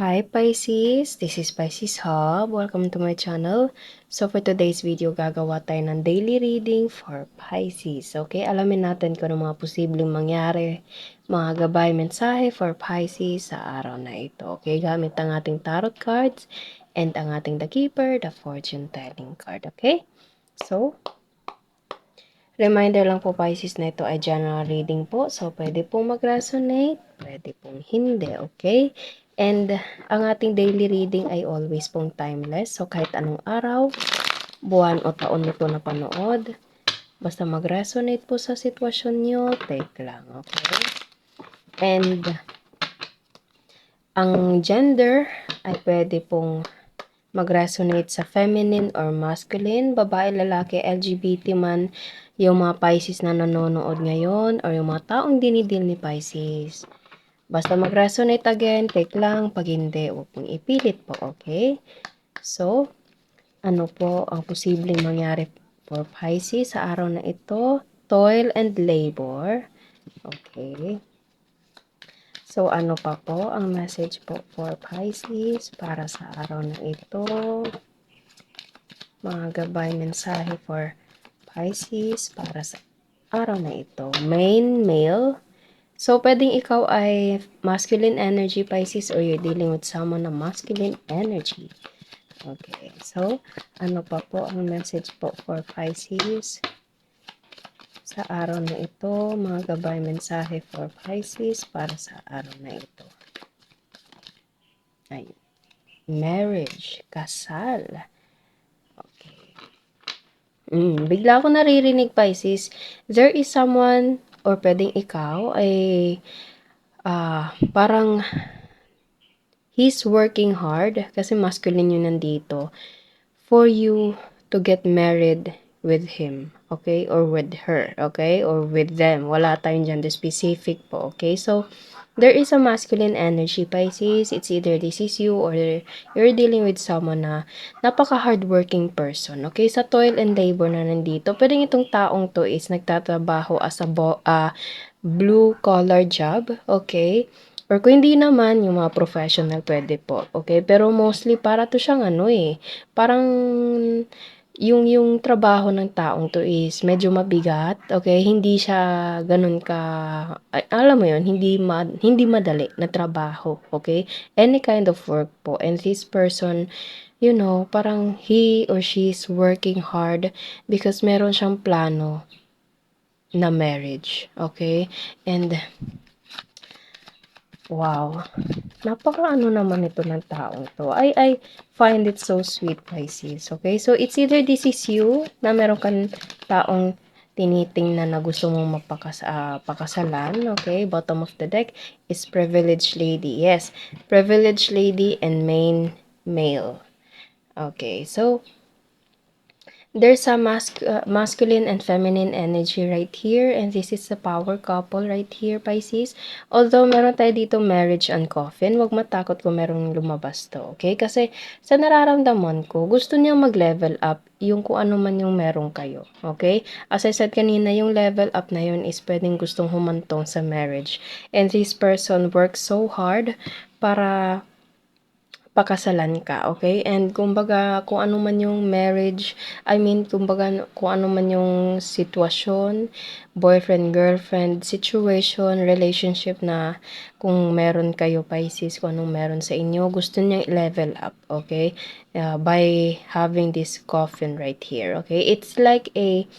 Hi Pisces, this is Pisces Hub. Welcome to my channel. So for today's video, gagawa tayo ng daily reading for Pisces. Okay, alamin natin kung ano mga posibleng mangyari, mga gabay mensahe for Pisces sa araw na ito. Okay, gamit ang ating tarot cards and ang ating The Keeper, the fortune telling card. Okay, so reminder lang po Pisces na ito ay general reading po. So pwede pong mag-resonate, pwede pong hindi. Okay. And ang ating daily reading ay always pong timeless. So kahit anong araw, buwan o taon nito na panood, basta mag-resonate po sa sitwasyon nyo, take lang, okay? And ang gender ay pwede pong mag-resonate sa feminine or masculine, babae, lalaki, LGBT man, yung mga Pisces na nanonood ngayon or yung mga taong dinidil ni Pisces. Basta mag-resonate again, take lang. Pag hindi, huwag mong ipilit po, okay? So, ano po ang posibleng mangyari for Pisces sa araw na ito? Toil and labor. Okay. So, ano pa po ang message po for Pisces para sa araw na ito? Mga gabay mensahe for Pisces para sa araw na ito. Main male. So, pwedeng ikaw ay masculine energy, Pisces, or you're dealing with someone na masculine energy. Okay. So, ano pa po ang message po for Pisces sa araw na ito? Mga gabay mensahe for Pisces para sa araw na ito. Ay, marriage, kasal. Okay. Bigla ako naririnig, Pisces. There is someone, or pwedeng ikaw, ay parang he's working hard, kasi masculine yun nandito, for you to get married with him, okay? Or with her, okay? Or with them. Wala tayong gender specific po, okay? So, there is a masculine energy, Pisces. It's either this is you or you're dealing with someone na napaka-hardworking person, okay? Sa toil and labor na nandito, pwedeng itong taong to is nagtatrabaho as a blue-collar job, okay? Or kung hindi naman, yung mga professional pwede po, okay? Pero mostly, para to siyang parang yung trabaho ng taong to is medyo mabigat, okay? Hindi siya ganun ka, alam mo yun, hindi madali na trabaho, okay? Any kind of work po. And this person, parang he or she is working hard because meron siyang plano na marriage, okay? And wow, napaka-ano naman ito ng taong to. I find it so sweet, Pisces. Okay? So, it's either this is you, na meron kang taong tinitingnan na gusto mong pakasalan. Okay? Bottom of the deck is privileged lady. Yes, privileged lady and main male. Okay, so there's a masculine and feminine energy right here, and this is a power couple right here, Pisces. Although meron tayo dito marriage and coffin, wag matakot kung merong lumabas to, okay? Kasi sa nararamdaman ko, gusto niya mag-level up yung kung ano man yung meron kayo, okay? As I said kanina, yung level up na yun is pwedeng gustong humantong sa marriage. And this person works so hard para pakasalan ka, okay? And kumbaga, kung ano man yung marriage, kumbaga, kung ano man yung sitwasyon, boyfriend, girlfriend, situation, relationship na kung meron kayo, Pisces, kung anong meron sa inyo, gusto niya level up, okay? By having this coffin right here, okay? It's like a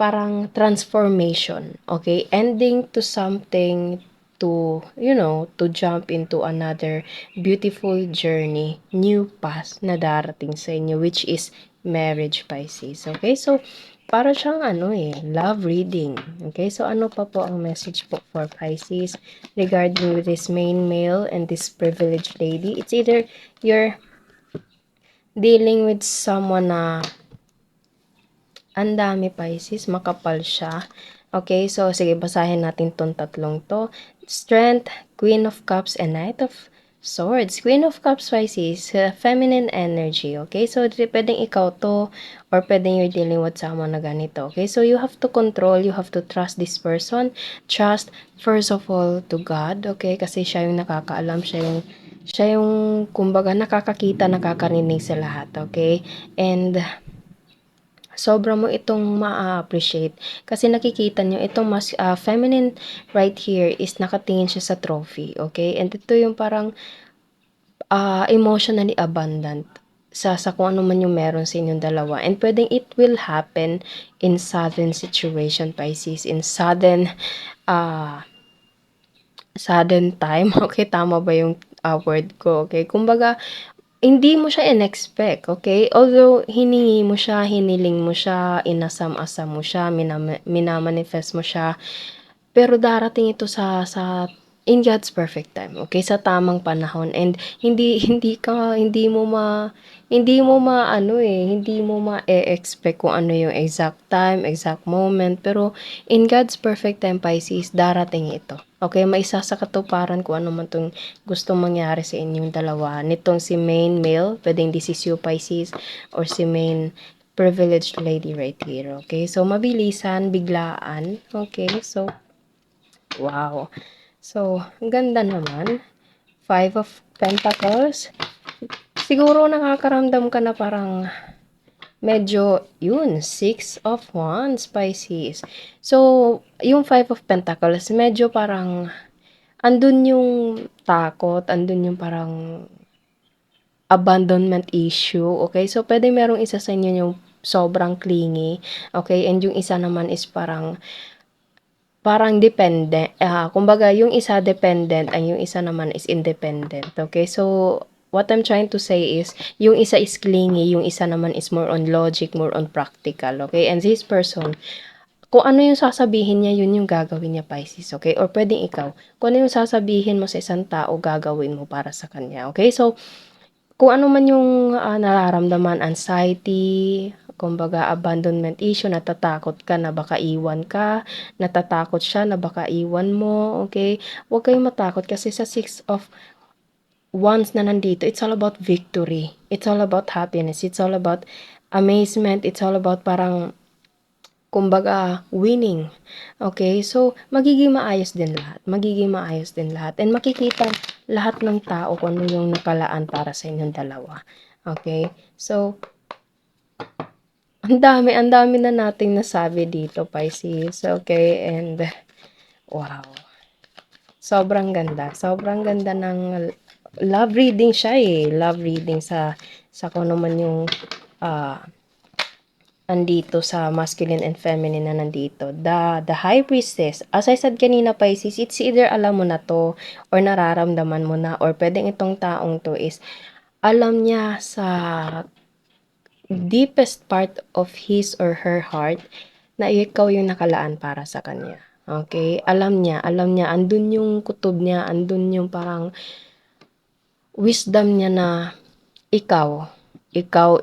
parang transformation, okay? Ending to something to, to jump into another beautiful journey, new path na darating sa inyo, which is marriage, Pisces. Okay? So, para siyang love reading. Okay? So, ano pa po ang message po for Pisces regarding with this main male and this privileged lady? It's either you're dealing with someone na ang dami, Pisces, makapal siya. Okay, so sige, basahin natin tong tatlong to. Strength, Queen of Cups, and Knight of Swords. Queen of Cups, Pisces, feminine energy. Okay, so pwedeng ikaw to, or pwedeng you're dealing with someone na ganito. Okay, so you have to control, you have to trust this person. Trust, first of all, to God. Okay, kasi siya yung nakakaalam, Siya yung kumbaga nakakakita, nakakarinig sa lahat, okay? And sobra mo itong ma-a-appreciate kasi nakikita niyo itong mas feminine right here is nakatingin siya sa trophy, okay? And ito yung parang emotionally abundant sa kung ano man yung meron sa inyong dalawa. And pwedeng it will happen in sudden situation, Pisces, in uh, sudden time. Okay, tama ba yung word ko? Okay, kumbaga, hindi mo siya in-expect, okay? Although, hiningi mo siya, hiniling mo siya, inasam-asam mo siya, minamanifest mo siya, pero darating ito sa in God's perfect time, okay? Sa tamang panahon and hindi mo maano, hindi mo ma-e-expect kung ano yung exact time, exact moment, pero in God's perfect time, Pisces, darating ito. Okay, maisa sa katuparan kung ano man 'tong gustong mangyari sa inyong dalawa. Nitong si main male, pwedeng this is you, Pisces, or si main privileged lady right here. Okay, so mabilisan, biglaan. Okay, so wow. So, ang ganda naman. Five of Pentacles. Siguro nakakaramdam ka na parang medyo, yun, Six of Wands, Pisces. So, yung Five of Pentacles, medyo parang, andun yung takot, andun yung parang abandonment issue, okay? So, pwede merong isa sa inyo yung sobrang clingy, okay? And yung isa naman is parang dependent, kumbaga yung isa dependent, ang yung isa naman is independent, okay? So, what I'm trying to say is, yung isa is clingy, yung isa naman is more on logic, more on practical, okay? And this person, kung ano yung sasabihin niya, yun yung gagawin niya, Pisces, okay? Or pwedeng ikaw, kung ano yung sasabihin mo sa isang tao, gagawin mo para sa kanya, okay? So, kung ano man yung nararamdaman, anxiety, kumbaga abandonment issue, natatakot ka na baka iwan ka, natatakot siya na baka iwan mo, okay? Huwag kayong matakot kasi sa Six of Wands na nandito, it's all about victory. It's all about happiness. It's all about amazement. It's all about parang kumbaga winning. Okay? So, magiging maayos din lahat. Magiging maayos din lahat. And makikita lahat ng tao kung ano yung nakalaan para sa inyong dalawa. Okay? So, ang dami na nating nasabi dito, Pisces. Okay? And, wow. Sobrang ganda. Sobrang ganda ng love reading siya eh. Love reading sa kung ano man yung uh, andito sa masculine and feminine na nandito. The High Priestess, as I said kanina, Pisces, it's either alam mo na to or nararamdaman mo na or pwedeng itong taong to is alam niya sa deepest part of his or her heart na ikaw yung nakalaan para sa kanya. Okay? Alam niya, andun yung kutob niya, andun yung parang wisdom niya na ikaw, ikaw.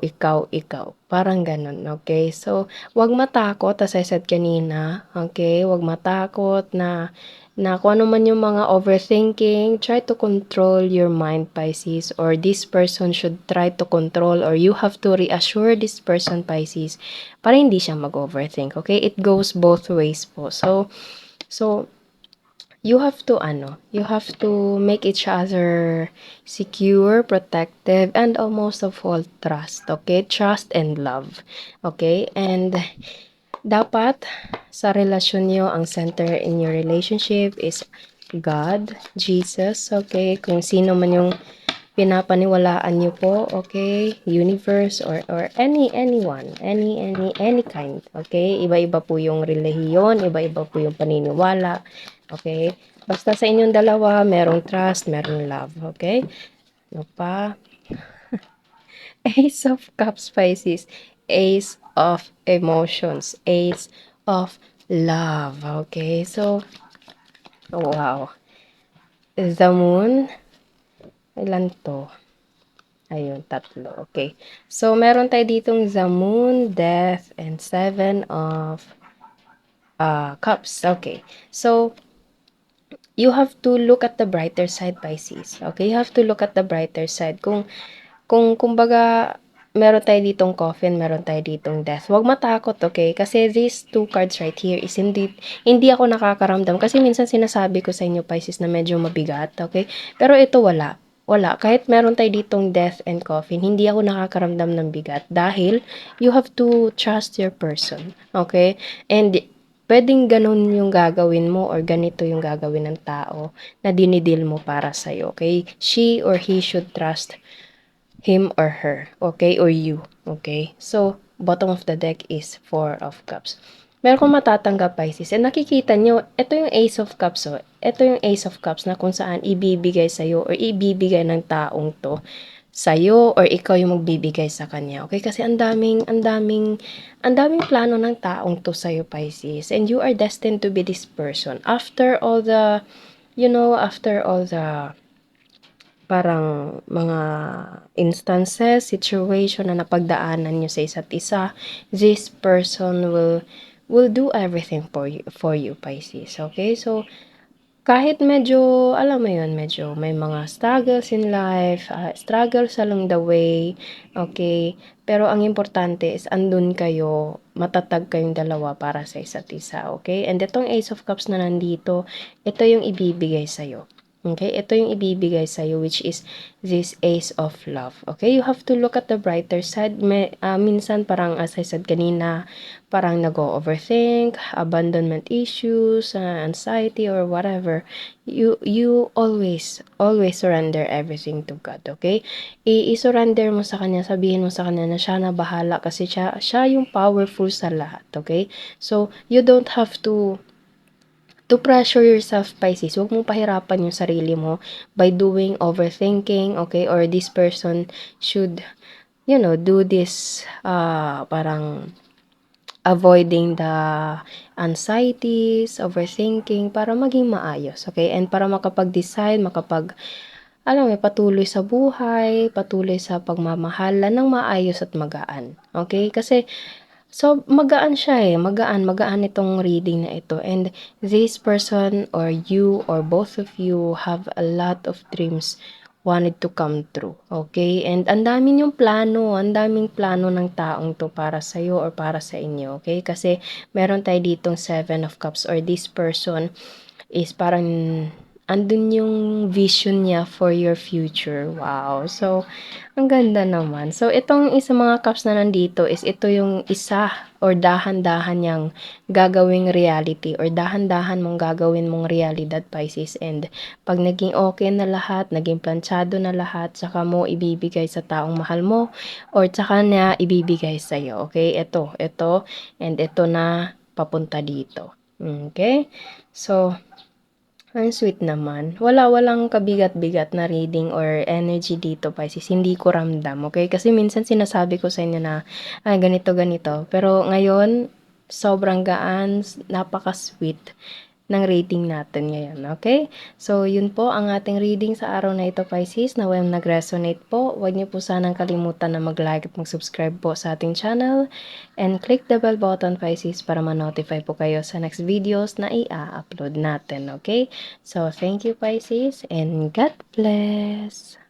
Parang ganun, okay? So, wag matakot, as I said kanina, okay? Wag matakot na kung ano man yung mga overthinking, try to control your mind, Pisces, or this person should try to control, or you have to reassure this person, Pisces, para hindi siya mag-overthink, okay? It goes both ways po. So, you have to make each other secure, protective, and most of all, trust, okay? Trust and love, okay? And dapat sa relasyon niyo, ang center in your relationship is God, Jesus, okay? Kung sino man yung pinapaniwalaan niyo po, okay? Universe or anyone, any kind, okay? Iba-iba po yung relihiyon, iba-iba po yung paniniwala, okay? Basta sa inyong dalawa, merong trust, merong love, okay? Ano pa? Ace of Cups, Pisces. Ace of Emotions. Ace of Love, okay? So, oh, wow. The Moon, ilan to? Ayun, tatlo. Okay. So, meron tayo ditong the Moon, Death, and Seven of Cups. Okay. So, you have to look at the brighter side, Pisces. Okay? You have to look at the brighter side. Kung kumbaga, meron tayo ditong coffin, meron tayo ditong death. Huwag matakot, okay? Kasi these two cards right here is hindi ako nakakaramdam. Kasi minsan sinasabi ko sa inyo, Pisces, na medyo mabigat, okay? Pero ito wala. wala. Kahit meron tayo ditong death and coffin, hindi ako nakakaramdam ng bigat dahil you have to trust your person. Okay? And pwedeng ganun yung gagawin mo or ganito yung gagawin ng tao na dinidil mo para sa'yo. Okay? She or he should trust him or her. Okay? Or you. Okay? So, bottom of the deck is 4 of Cups. Meron kong matatanggap, Pisces. And nakikita nyo, ito yung Ace of Cups. Oh. Ito yung Ace of Cups na kung saan ibibigay sa'yo or ibibigay ng taong to sa'yo or ikaw yung magbibigay sa kanya. Okay? Kasi ang daming plano ng taong to sa'yo, Pisces. And you are destined to be this person. After all the, after all the parang mga instances, situation na napagdaanan nyo sa isa't isa, this person will do everything for you, Pisces. Okay? So, kahit medyo, alam mo yun, medyo may mga struggles in life, struggles along the way, okay? Pero ang importante is andun kayo, matatag kayong dalawa para sa isa't isa, okay? And itong Ace of Cups na nandito, ito yung ibibigay sa'yo. Okay, ito yung ibibigay sa'yo, which is this Ace of Love. Okay, you have to look at the brighter side. Minsan, parang as I said kanina, parang nag-overthink, abandonment issues, anxiety, or whatever. You always surrender everything to God, okay? I-surrender mo sa Kanya, sabihin mo sa Kanya na siya na bahala kasi siya yung powerful sa lahat, okay? So, you don't have to pressure yourself, Pisces. Huwag mong pahirapan yung sarili mo by doing overthinking, okay? Or this person should, do this, parang avoiding the anxieties, overthinking, para maging maayos, okay? And para makapag-decide, alam mo, patuloy sa buhay, patuloy sa pagmamahala ng maayos at magaan, okay? Kasi, so, magaan siya magaan itong reading na ito. And this person or you or both of you have a lot of dreams wanted to come true, okay? And ang daming plano ng taong to para sa'yo or para sa inyo, okay? Kasi meron tayo ditong 7 of Cups or this person is parang andun yung vision niya for your future. Wow. So, ang ganda naman. So, itong isa mga cups na nandito is ito yung isa or dahan-dahan niyang gagawing reality or dahan-dahan mong gagawin mong realidad, Pisces. And pag naging okay na lahat, naging planchado na lahat, saka mo ibibigay sa taong mahal mo or saka niya ibibigay sa'yo. Okay? Ito, and ito na papunta dito. Okay? So, ang sweet naman. Walang kabigat-bigat na reading or energy dito, Pisces. Hindi ko ramdam, okay? Kasi minsan sinasabi ko sa inyo na, ganito, ganito. Pero ngayon, sobrang gaan, napaka-sweet ng reading natin ngayon, okay? So, yun po ang ating reading sa araw na ito, Pisces. Na when nag-resonate po, huwag niyo po sanang kalimutan na mag-like at mag-subscribe po sa ating channel. And click the bell button, Pisces, para ma-notify po kayo sa next videos na i-upload natin, okay? So, thank you, Pisces, and God bless!